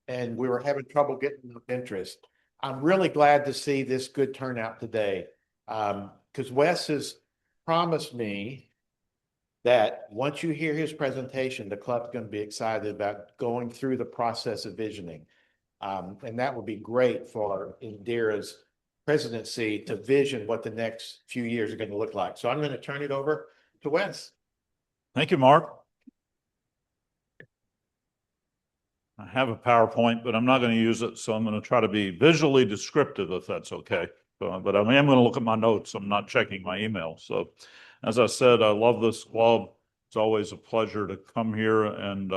and we were having trouble getting interest. I'm really glad to see this good turnout today. Because Wes has promised me that once you hear his presentation, the club's going to be excited about going through the process of visioning. And that would be great for Indira's presidency to vision what the next few years are going to look like. So I'm going to turn it over to Wes. Thank you, Mark. I have a PowerPoint, but I'm not going to use it, so I'm going to try to be visually descriptive if that's okay. But I am going to look at my notes. I'm not checking my email. So as I said, I love this club. It's always a pleasure to come here, and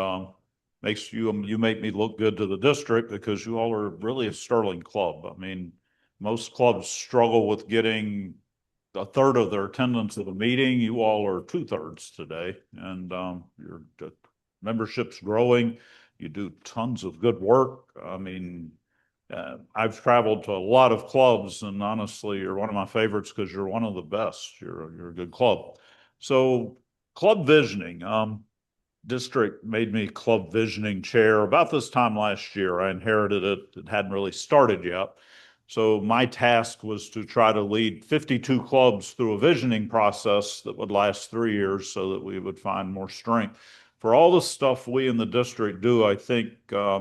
you make me look good to the district because you all are really a sterling club. I mean, most clubs struggle with getting a third of their attendance at a meeting. You all are 2/3 today, and your membership's growing. You do tons of good work. I mean, I've traveled to a lot of clubs, and honestly, you're one of my favorites because you're one of the best. You're a good club. So, club visioning. District made me club visioning chair about this time last year. I inherited it. It hadn't really started yet. So my task was to try to lead 52 clubs through a visioning process that would last 3 years so that we would find more strength. For all the stuff we in the district do, I think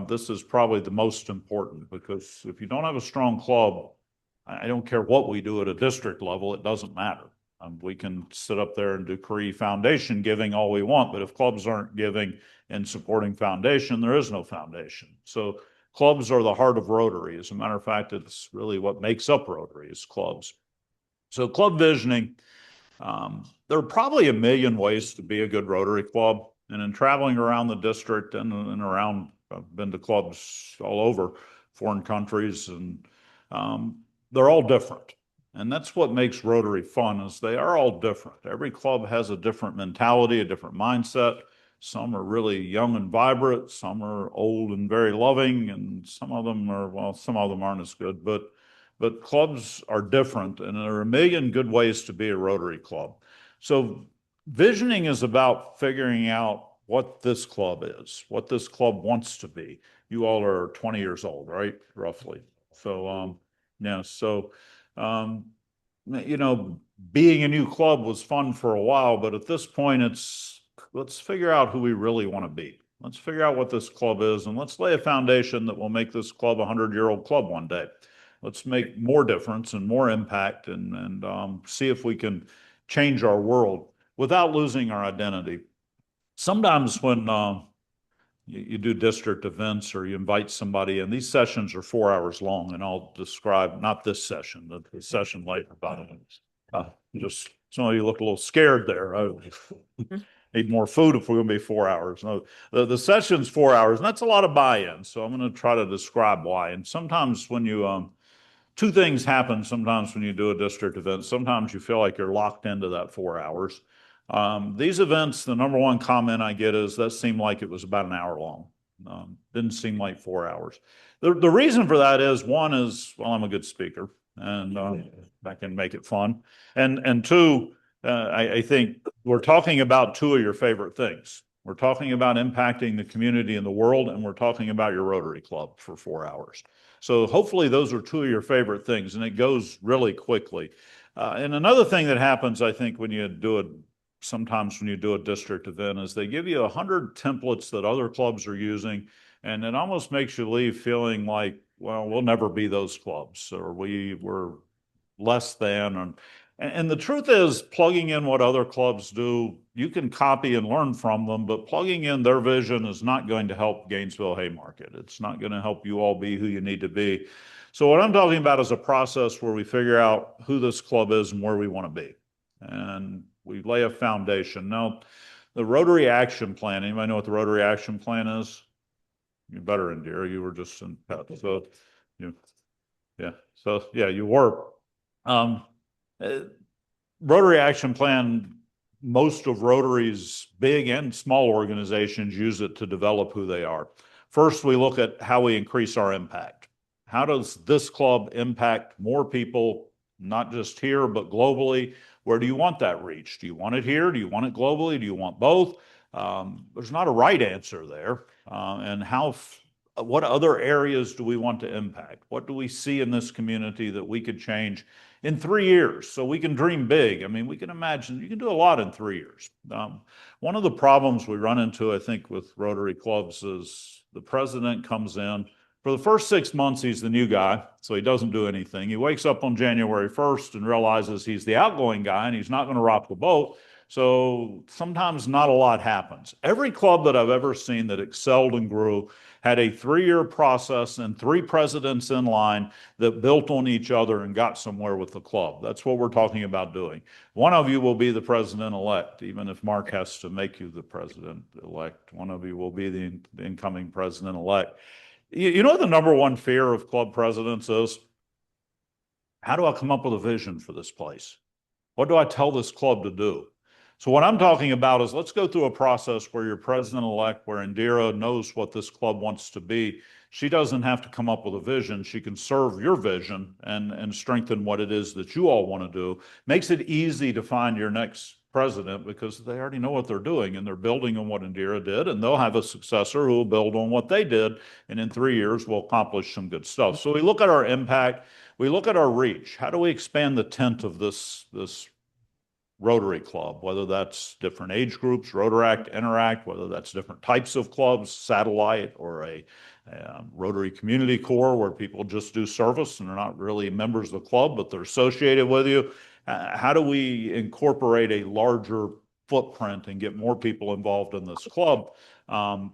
this is probably the most important, because if you don't have a strong club, I don't care what we do at a district level, it doesn't matter. We can sit up there and decree foundation giving all we want, but if clubs aren't giving and supporting foundation, there is no foundation. So clubs are the heart of Rotary. As a matter of fact, it's really what makes up Rotary is clubs. So club visioning, there are probably a million ways to be a good Rotary club. And in traveling around the district and around, I've been to clubs all over foreign countries, and they're all different. And that's what makes Rotary fun, is they are all different. Every club has a different mentality, a different mindset. Some are really young and vibrant. Some are old and very loving. And some of them aren't as good. But clubs are different. And there are a million good ways to be a Rotary club. So visioning is about figuring out what this club is, what this club wants to be. You all are 20 years old, right? Roughly. So, yeah. So, you know, being a new club was fun for a while, but at this point, let's figure out who we really want to be. Let's figure out what this club is, and let's lay a foundation that will make this club a 100-year-old club one day. Let's make more difference and more impact, and see if we can change our world without losing our identity. Sometimes when you do district events or you invite somebody, and these sessions are 4 hours long, and I'll describe, not this session, the session later about it. Just some of you look a little scared there. I need more food if we're going to be 4 hours. No, the session's 4 hours, and that's a lot of buy-in. So I'm going to try to describe why. And sometimes when you, two things happen sometimes when you do a district event. Sometimes you feel like you're locked into that 4 hours. These events, the number one comment I get is that seemed like it was about an hour long. Didn't seem like 4 hours. The reason for that is, one is, well, I'm a good speaker, and I can make it fun. And two, I think we're talking about two of your favorite things. We're talking about impacting the community and the world, and we're talking about your Rotary Club for 4 hours. So hopefully those are two of your favorite things, and it goes really quickly. And another thing that happens, I think, sometimes when you do a district event, is they give you 100 templates that other clubs are using, and it almost makes you leave feeling like, well, we'll never be those clubs, or we're less than. And the truth is, plugging in what other clubs do, you can copy and learn from them, but plugging in their vision is not going to help Gainesville Haymarket. It's not going to help you all be who you need to be. So what I'm talking about is a process where we figure out who this club is and where we want to be. And we lay a foundation. Now, the Rotary Action Plan, anybody know what the Rotary Action Plan is? You better, Indira, you were just in PET. So, you were. Rotary Action Plan, most of Rotary's big and small organizations use it to develop who they are. First, we look at how we increase our impact. How does this club impact more people, not just here, but globally? Where do you want that reach? Do you want it here? Do you want it globally? Do you want both? There's not a right answer there. And how what other areas do we want to impact? What do we see in this community that we could change in 3 years? So we can dream big. I mean, we can imagine you can do a lot in 3 years. One of the problems we run into, I think, with Rotary clubs is the president comes in. For the first 6 months, he's the new guy, so he doesn't do anything. He wakes up on January 1st and realizes he's the outgoing guy and he's not going to rock the boat. So sometimes not a lot happens. Every club that I've ever seen that excelled and grew had a 3-year process and 3 presidents in line that built on each other and got somewhere with the club. That's what we're talking about doing. One of you will be the president-elect, even if Mark has to make you the president-elect. One of you will be the incoming president-elect. You know what the number one fear of club presidents is? How do I come up with a vision for this place? What do I tell this club to do? So what I'm talking about is let's go through a process where you're president-elect, where Indira knows what this club wants to be. She doesn't have to come up with a vision. She can serve your vision and strengthen what it is that you all want to do. Makes it easy to find your next president because they already know what they're doing and they're building on what Indira did, and they'll have a successor who will build on what they did, and in 3 years we'll accomplish some good stuff. So we look at our impact, we look at our reach. How do we expand the tent of this Rotary Club, whether that's different age groups, Rotaract, Interact, whether that's different types of clubs, satellite, or a Rotary Community Corps where people just do service and they're not really members of the club, but they're associated with you. How do we incorporate a larger footprint and get more people involved in this club? And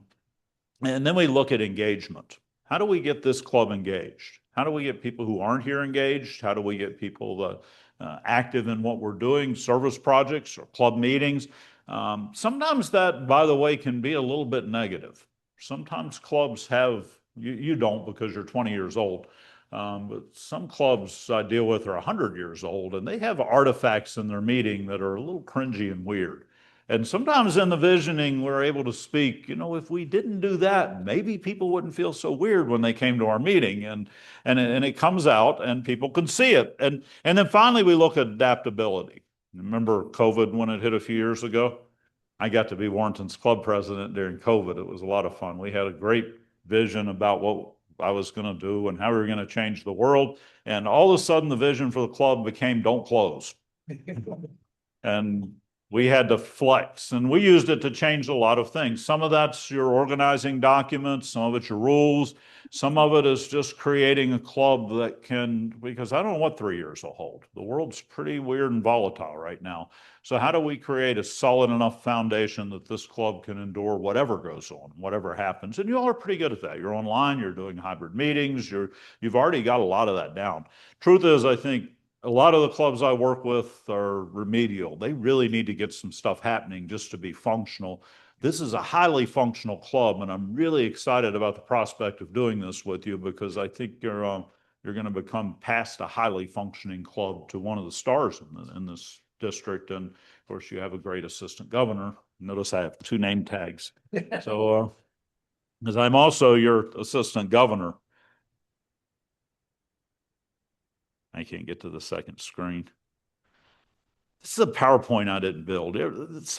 then we look at engagement. How do we get this club engaged? How do we get people who aren't here engaged? How do we get people active in what we're doing, service projects or club meetings? Sometimes that, by the way, can be a little bit negative. Sometimes clubs have, you don't because you're 20 years old, but some clubs I deal with are 100 years old and they have artifacts in their meeting that are a little cringy and weird. And sometimes in the visioning, we're able to speak, you know, if we didn't do that, maybe people wouldn't feel so weird when they came to our meeting. And it comes out and people can see it. And then finally, we look at adaptability. Remember COVID when it hit a few years ago? I got to be Warrenton's club president during COVID. It was a lot of fun. We had a great vision about what I was going to do and how we were going to change the world. And all of a sudden, the vision for the club became don't close. And we had to flex, and we used it to change a lot of things. Some of that's your organizing documents, some of it's your rules, some of it is just creating a club that can, because I don't know what 3 years will hold. The world's pretty weird and volatile right now. So how do we create a solid enough foundation that this club can endure whatever goes on, whatever happens? And you all are pretty good at that. You're online, you're doing hybrid meetings, you've already got a lot of that down. Truth is, I think a lot of the clubs I work with are remedial. They really need to get some stuff happening just to be functional. This is a highly functional club, and I'm really excited about the prospect of doing this with you because I think you're going to become past a highly functioning club to one of the stars in this district. And of course, you have a great assistant governor. Notice I have 2 name tags. So, because I'm also your assistant governor. I can't get to the second screen. This is a PowerPoint I didn't build.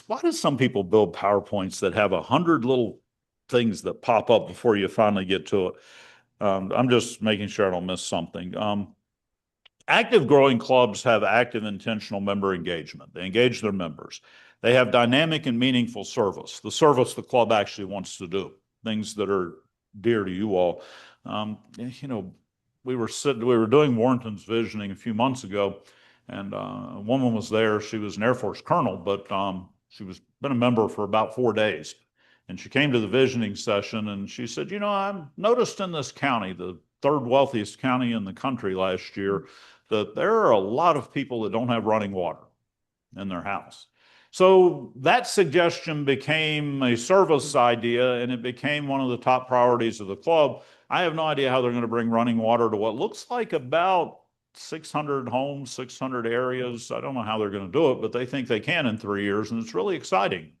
Why do some people build PowerPoints that have 100 little things that pop up before you finally get to it? I'm just making sure I don't miss something. Active growing clubs have active intentional member engagement. They engage their members. They have dynamic and meaningful service, the service the club actually wants to do, things that are dear to you all. You know, we were doing Warrenton's visioning a few months ago, and a woman was there. She was an Air Force colonel, but she was been a member for about 4 days. And she came to the visioning session and she said, you know, I've noticed in this county, the 3rd wealthiest county in the country last year, that there are a lot of people that don't have running water in their house. So that suggestion became a service idea and it became one of the top priorities of the club. I have no idea how they're going to bring running water to what looks like about 600 homes, 600 areas. I don't know how they're going to do it, but they think they can in 3 years, and it's really exciting.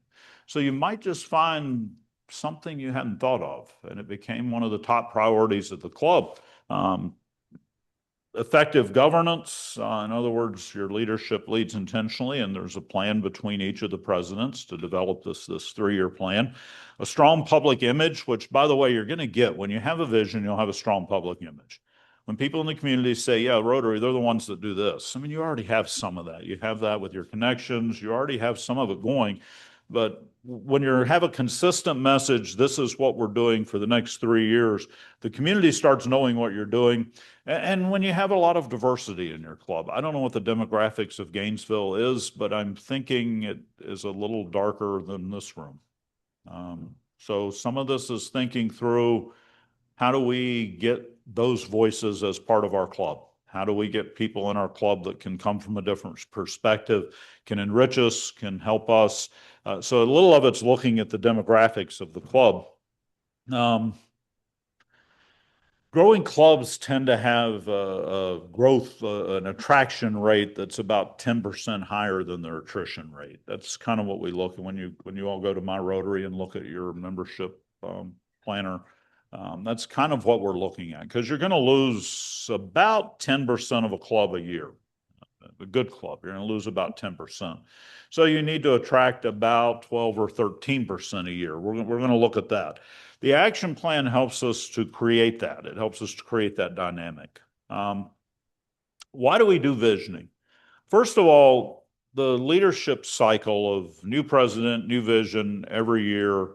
So you might just find something you hadn't thought of, and it became one of the top priorities of the club. effective governance. In other words, your leadership leads intentionally, and there's a plan between each of the presidents to develop this 3-year plan. A strong public image, which, by the way, you're going to get when you have a vision, you'll have a strong public image. When people in the community say, yeah, Rotary, they're the ones that do this. I mean, you already have some of that. You have that with your connections. You already have some of it going. But when you have a consistent message, this is what we're doing for the next 3 years, the community starts knowing what you're doing. And when you have a lot of diversity in your club, I don't know what the demographics of Gainesville is, but I'm thinking it is a little darker than this room. So some of this is thinking through, how do we get those voices as part of our club? How do we get people in our club that can come from a different perspective, can enrich us, can help us? So a little of it's looking at the demographics of the club. Growing clubs tend to have a growth, an attraction rate that's about 10% higher than their attrition rate. That's kind of what we look at when you all go to my Rotary and look at your membership planner. That's kind of what we're looking at, because you're going to lose about 10% of a club a year. A good club, you're going to lose about 10%. So you need to attract about 12 or 13% a year. We're going to look at that. The action plan helps us to create that. It helps us to create that dynamic. Why do we do visioning? First of all, the leadership cycle of new president, new vision every year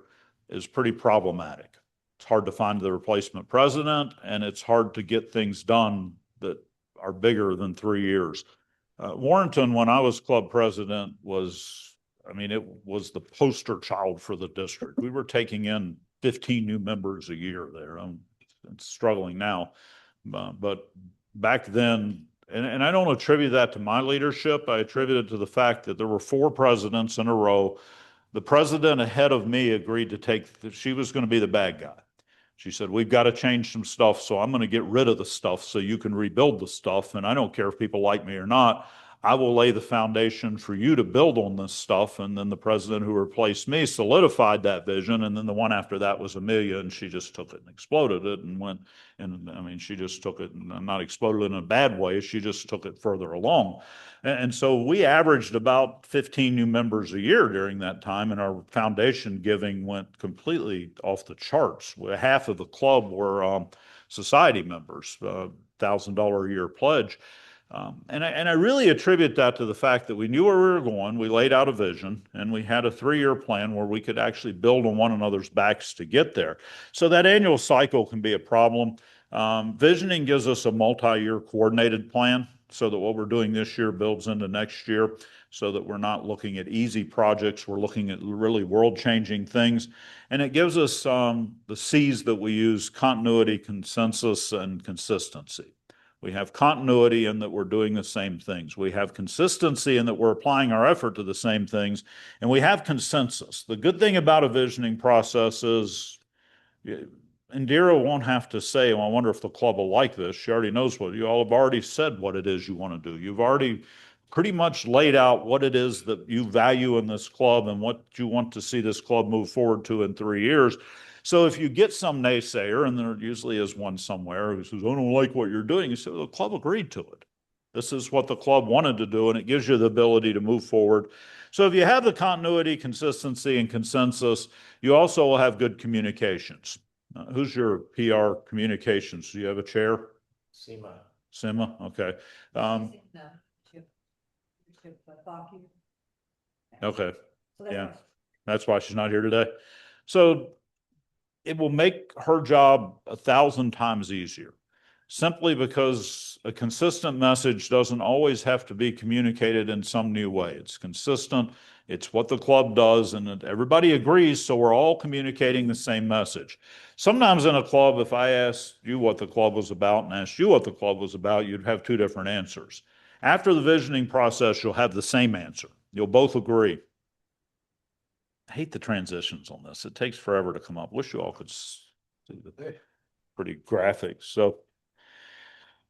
is pretty problematic. It's hard to find the replacement president, and it's hard to get things done that are bigger than 3 years. Warrenton, when I was club president, it was the poster child for the district. We were taking in 15 new members a year there. It's struggling now. But back then, and I don't attribute that to my leadership, I attribute it to the fact that there were 4 presidents in a row. The president ahead of me agreed to she was going to be the bad guy. She said, we've got to change some stuff, so I'm going to get rid of the stuff so you can rebuild the stuff. And I don't care if people like me or not. I will lay the foundation for you to build on this stuff. And then the president who replaced me solidified that vision. And then the one after that was Amelia, and she just took it and exploded it and went. And I mean, she just took it and not exploded in a bad way. She just took it further along. And so we averaged about 15 new members a year during that time, and our foundation giving went completely off the charts. Half of the club were society members, $1,000 a year pledge. And I really attribute that to the fact that we knew where we were going, we laid out a vision, and we had a 3-year plan where we could actually build on one another's backs to get there. So that annual cycle can be a problem. Visioning gives us a multi-year coordinated plan, so that what we're doing this year builds into next year, so that we're not looking at easy projects, we're looking at really world-changing things. And it gives us the C's that we use: continuity, consensus, and consistency. We have continuity in that we're doing the same things. We have consistency in that we're applying our effort to the same things. And we have consensus. The good thing about a visioning process is, Indira won't have to say, well, I wonder if the club will like this. She already knows what you all have already said what it is you want to do. You've already pretty much laid out what it is that you value in this club and what you want to see this club move forward to in 3 years. So if you get some naysayer, and there usually is one somewhere who says, I don't like what you're doing, you say, well, the club agreed to it. This is what the club wanted to do, and it gives you the ability to move forward. So if you have the continuity, consistency, and consensus, you also will have good communications. Who's your PR communications? Do you have a chair? Sima, okay. Okay, yeah, that's why she's not here today. So it will make her job 1,000 times easier, simply because a consistent message doesn't always have to be communicated in some new way. It's consistent. It's what the club does, and everybody agrees, so we're all communicating the same message. Sometimes in a club, if I asked you what the club was about and asked you what the club was about, you'd have 2 different answers. After the visioning process, you'll have the same answer. You'll both agree. I hate the transitions on this. It takes forever to come up. Wish you all could see the pretty graphic. So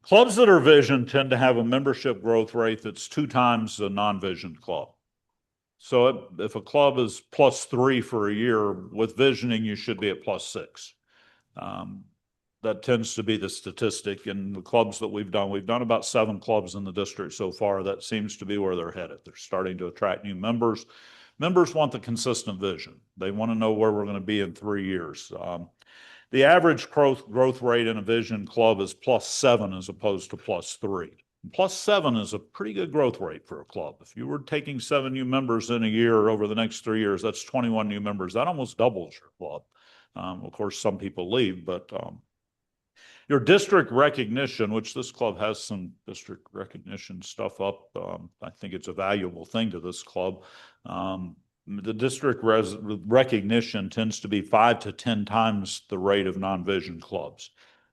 clubs that are vision tend to have a membership growth rate that's 2 times a non-vision club. So if a club is +3 for a year, with visioning, you should be at +6. that tends to be the statistic in the clubs that we've done. We've done about 7 clubs in the district so far. That seems to be where they're headed. They're starting to attract new members. Members want the consistent vision. They want to know where we're going to be in 3 years. The average growth rate in a vision club is +7 as opposed to +3. +7 is a pretty good growth rate for a club. If you were taking 7 new members in a year over the next 3 years, that's 21 new members. That almost doubles your club. Of course, some people leave, but your district recognition, which this club has some district recognition stuff up. I think it's a valuable thing to this club. The district recognition tends to be 5 to 10 times the rate of non-vision clubs.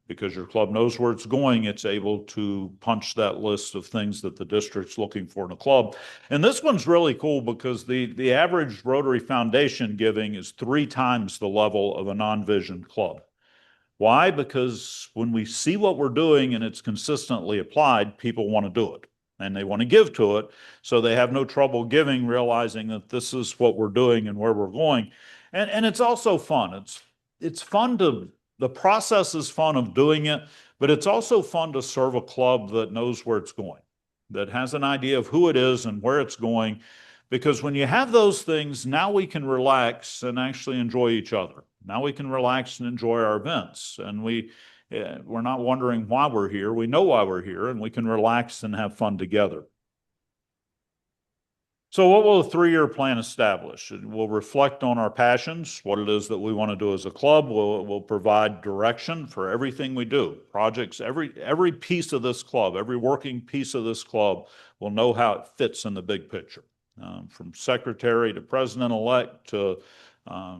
Because your club knows where it's going, it's able to punch that list of things that the district's looking for in a club. And this one's really cool because the average Rotary Foundation giving is 3 times the level of a non-vision club. Why? Because when we see what we're doing and it's consistently applied, people want to do it and they want to give to it. So they have no trouble giving, realizing that this is what we're doing and where we're going. And it's also fun. It's fun the process is fun of doing it, but it's also fun to serve a club that knows where it's going, that has an idea of who it is and where it's going. Because when you have those things, now we can relax and actually enjoy each other. Now we can relax and enjoy our events. And we're not wondering why we're here. We know why we're here, and we can relax and have fun together. So what will a 3-year plan establish? It will reflect on our passions, what it is that we want to do as a club. We'll provide direction for everything we do. Projects, every piece of this club, every working piece of this club will know how it fits in the big picture. From secretary to president-elect to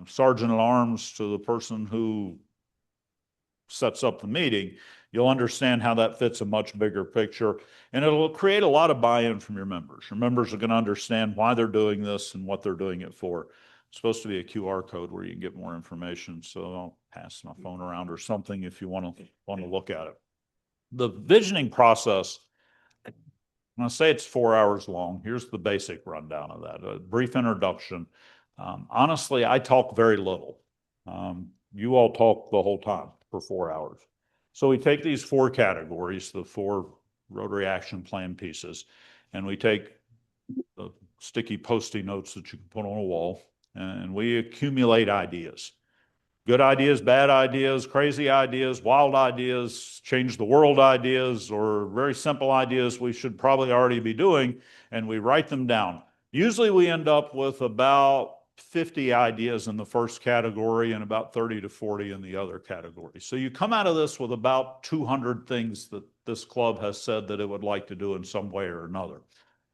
sergeant at arms to the person who sets up the meeting, you'll understand how that fits a much bigger picture, and it'll create a lot of buy-in from your members. Your members are going to understand why they're doing this and what they're doing it for. It's supposed to be a QR code where you can get more information, so I'll pass my phone around or something if you want to look at it. The visioning process, when I say it's 4 hours long, here's the basic rundown of that. A brief introduction. Honestly, I talk very little. You all talk the whole time for 4 hours. So we take these 4 categories, the 4 Rotary Action Plan pieces, and we take the sticky Post-it notes that you can put on a wall, and we accumulate ideas. Good ideas, bad ideas, crazy ideas, wild ideas, change the world ideas, or very simple ideas we should probably already be doing, and we write them down. Usually we end up with about 50 ideas in the first category and about 30 to 40 in the other category. So you come out of this with about 200 things that this club has said that it would like to do in some way or another.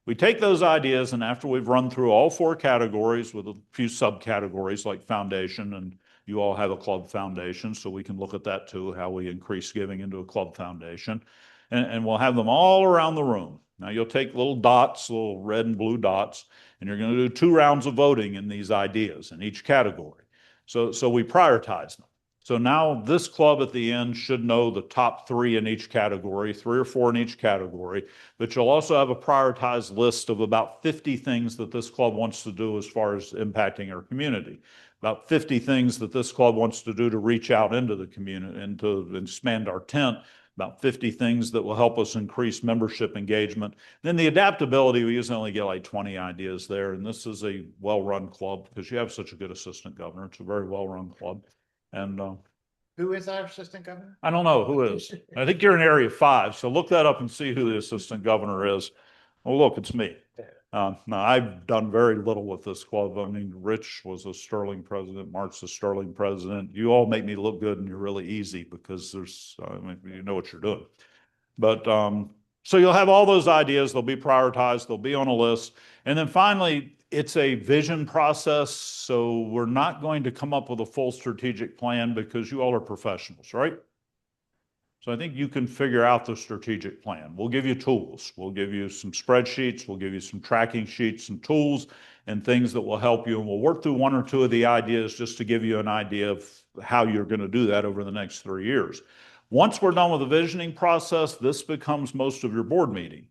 We take those ideas, and after we've run through all 4 categories with a few subcategories like foundation, and you all have a club foundation, so we can look at that too, how we increase giving into a club foundation, and we'll have them all around the room. Now you'll take little dots, little red and blue dots, and you're going to do 2 rounds of voting in these ideas in each category. So we prioritize them. So now this club at the end should know the top 3 in each category, 3 or 4 in each category, but you'll also have a prioritized list of about 50 things that this club wants to do as far as impacting our community. About 50 things that this club wants to do to reach out into the community and to expand our tent. About 50 things that will help us increase membership engagement. Then the adaptability, we usually only get like 20 ideas there. And this is a well-run club because you have such a good assistant governor. It's a very well-run club. And Who is our assistant governor? I don't know who is. I think you're in area 5. So look that up and see who the assistant governor is. Oh, look, it's me. Now, I've done very little with this club. I mean, Rich was a Sterling president, Mark's a Sterling president. You all make me look good and you're really easy because you know what you're doing. But so you'll have all those ideas. They'll be prioritized. They'll be on a list. And then finally, it's a vision process. So we're not going to come up with a full strategic plan because you all are professionals, right? So I think you can figure out the strategic plan. We'll give you tools. We'll give you some spreadsheets. We'll give you some tracking sheets and tools and things that will help you. And we'll work through 1 or 2 of the ideas just to give you an idea of how you're going to do that over the next 3 years. Once we're done with the visioning process, this becomes most of your board meeting.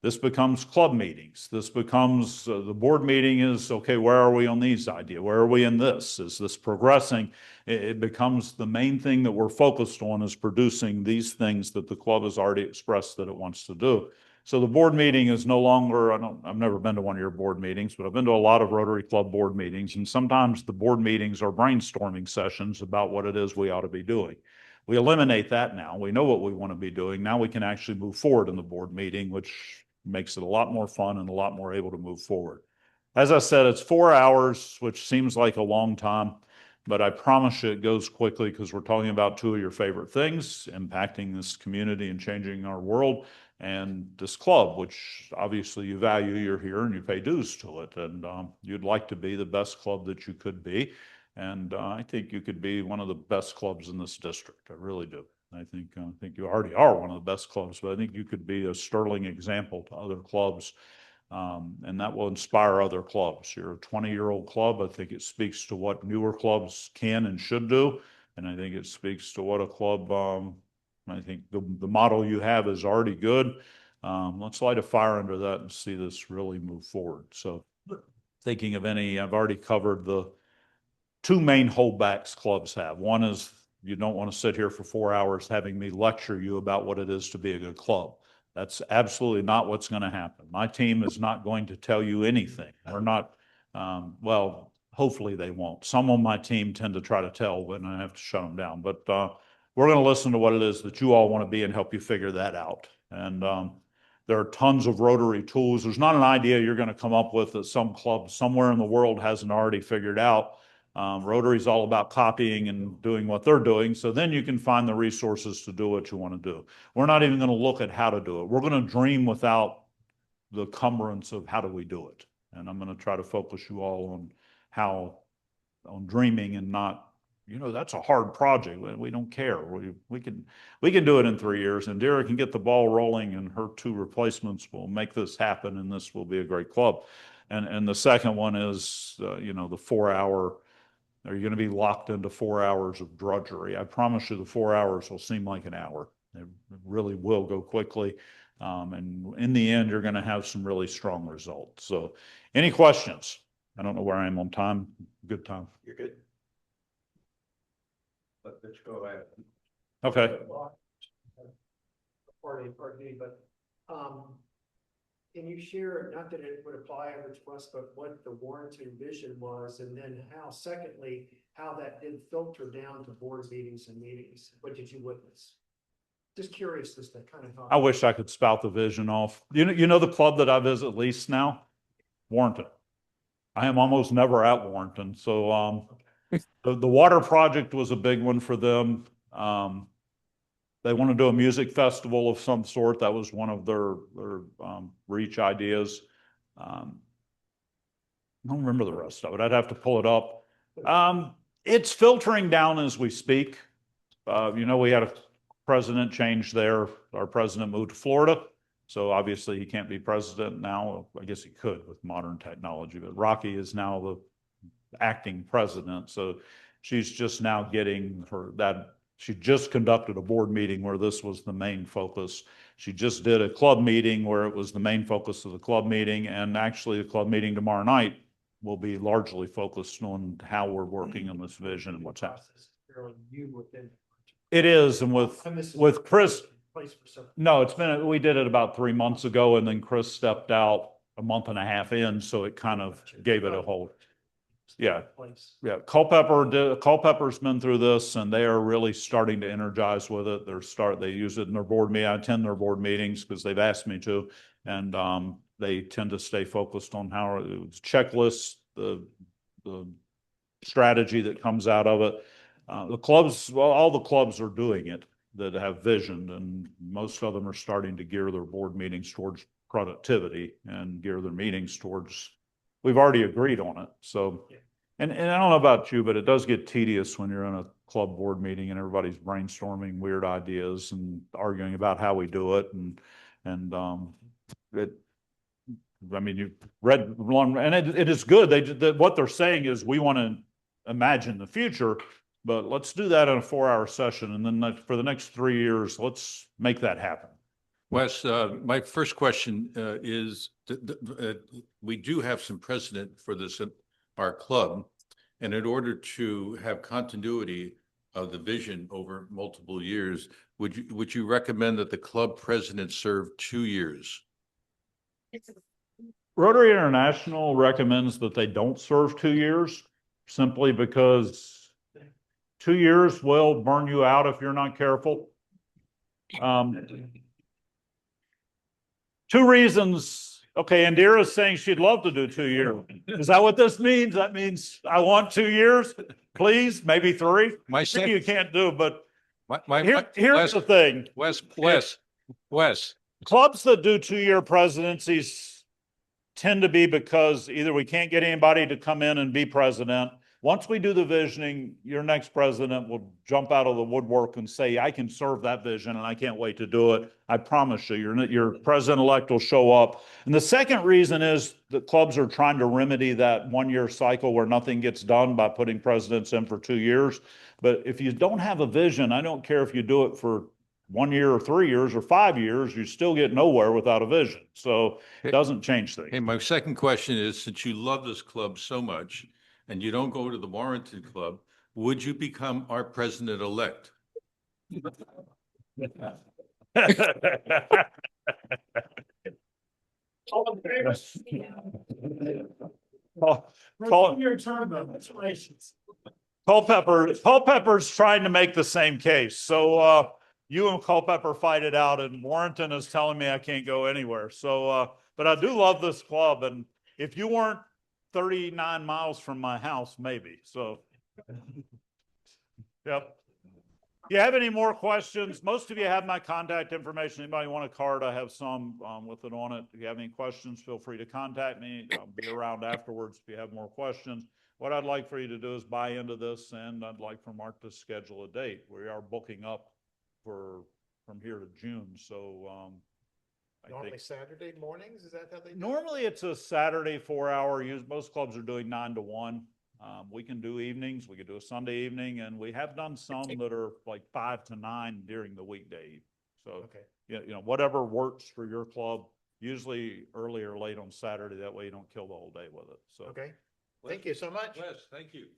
This becomes club meetings. This becomes the board meeting is, okay, where are we on these ideas? Where are we in this? Is this progressing? It becomes the main thing that we're focused on is producing these things that the club has already expressed that it wants to do. So the board meeting is no longer, I've never been to one of your board meetings, but I've been to a lot of Rotary Club board meetings. And sometimes the board meetings are brainstorming sessions about what it is we ought to be doing. We eliminate that now. We know what we want to be doing. Now we can actually move forward in the board meeting, which makes it a lot more fun and a lot more able to move forward. As I said, it's 4 hours, which seems like a long time, but I promise you it goes quickly because we're talking about two of your favorite things, impacting this community and changing our world, and this club, which obviously you value. You're here and you pay dues to it, and you'd like to be the best club that you could be. And I think you could be one of the best clubs in this district. I really do. I think you already are one of the best clubs, but I think you could be a sterling example to other clubs, and that will inspire other clubs. You're a 20-year-old club. I think it speaks to what newer clubs can and should do, and I think it speaks to what a club. I think the model you have is already good. Let's light a fire under that and see this really move forward. So, thinking of any, I've already covered the two main holdbacks clubs have. One is you don't want to sit here for 4 hours having me lecture you about what it is to be a good club. That's absolutely not what's going to happen. My team is not going to tell you anything. We're not, well, hopefully they won't. Some on my team tend to try to tell when I have to shut them down, but we're going to listen to what it is that you all want to be and help you figure that out. And there are tons of Rotary tools. There's not an idea you're going to come up with that some club somewhere in the world hasn't already figured out. Rotary is all about copying and doing what they're doing. So then you can find the resources to do what you want to do. We're not even going to look at how to do it. We're going to dream without the cumbrance of how do we do it. And I'm going to try to focus you all on dreaming and not, that's a hard project. We don't care. We can do it in 3 years, and Dara can get the ball rolling, and her two replacements will make this happen, and this will be a great club. And the second one is, the 4 hour. Are you going to be locked into 4 hours of drudgery? I promise you the 4 hours will seem like an hour. It really will go quickly. And in the end, you're going to have some really strong results. So any questions? I don't know where I am on time. Good time. You're good. Let's go ahead. Okay. Pardon me, but can you share, not that it would apply ever to us, but what the warranty vision was, and then secondly, how that did filter down to board meetings and meetings? What did you witness? Just curious as to kind of how. I wish I could spout the vision off. You know the club that I visit least now? Warrenton. I am almost never at Warrenton. So the water project was a big one for them. They want to do a music festival of some sort. That was one of their reach ideas. I don't remember the rest of it. I'd have to pull it up. It's filtering down as we speak. We had a president change there. Our president moved to Florida. So obviously he can't be president now. I guess he could with modern technology, but Rocky is now the acting president. So she's just now getting she just conducted a board meeting where this was the main focus. She just did a club meeting where it was the main focus of the club meeting. And actually the club meeting tomorrow night will be largely focused on how we're working on this vision and what's happening. It is. And with Chris, no, we did it about 3 months ago, and then Chris stepped out a month and a half in. So it kind of gave it a hold. Yeah. Yeah. Culpepper's been through this, and they are really starting to energize with it. They use it in their board meeting. I attend their board meetings because they've asked me to, and they tend to stay focused on how it's checklists, the strategy that comes out of it. The clubs, well, all the clubs are doing it that have vision, and most of them are starting to gear their board meetings towards productivity and gear their meetings towards. We've already agreed on it. So, and I don't know about you, but it does get tedious when you're in a club board meeting and everybody's brainstorming weird ideas and arguing about how we do it. You've read long, and it is good. What they're saying is we want to imagine the future, but let's do that in a 4 hour session. And then for the next 3 years, let's make that happen. Wes, my first question is, we do have some precedent for this in our club. And in order to have continuity of the vision over multiple years, would you recommend that the club president serve 2 years? Rotary International recommends that they don't serve 2 years simply because 2 years will burn you out if you're not careful. 2 reasons. Okay, Indira's saying she'd love to do 2 years. Is that what this means? That means I want 2 years, please, maybe 3. My Maybe you can't do, but Wes, here's the thing. Wes, Clubs that do 2-year presidencies tend to be because either we can't get anybody to come in and be president. Once we do the visioning, your next president will jump out of the woodwork and say, I can serve that vision and I can't wait to do it. I promise you, your president-elect will show up. And the second reason is that clubs are trying to remedy that 1-year cycle where nothing gets done by putting presidents in for 2 years. But if you don't have a vision, I don't care if you do it for 1 year or 3 years or 5 years, you still get nowhere without a vision. So it doesn't change things. hey, my second question is, since you love this club so much and you don't go to the Warrington Club, would you become our president-elect? Culpepper's trying to make the same case. So you and Culpepper fight it out, and Warrington is telling me I can't go anywhere. So but I do love this club, and if you weren't 39 miles from my house, maybe. So yep. You have any more questions? Most of you have my contact information. Anybody want a card? I have some with it on it. If you have any questions, feel free to contact me. I'll be around afterwards if you have more questions. What I'd like for you to do is buy into this, and I'd like for Mark to schedule a date. We are booking up from here to June. So Normally Saturday mornings, is that how they do it? normally it's a Saturday 4-hour use. Most clubs are doing 9 to 1. We can do evenings. We could do a Sunday evening, and we have done some that are like 5 to 9 during the weekday. So, Okay. you know, whatever works for your club, usually early or late on Saturday. That way you don't kill the whole day with it. So, Okay. Thank you so much. Wes, thank you.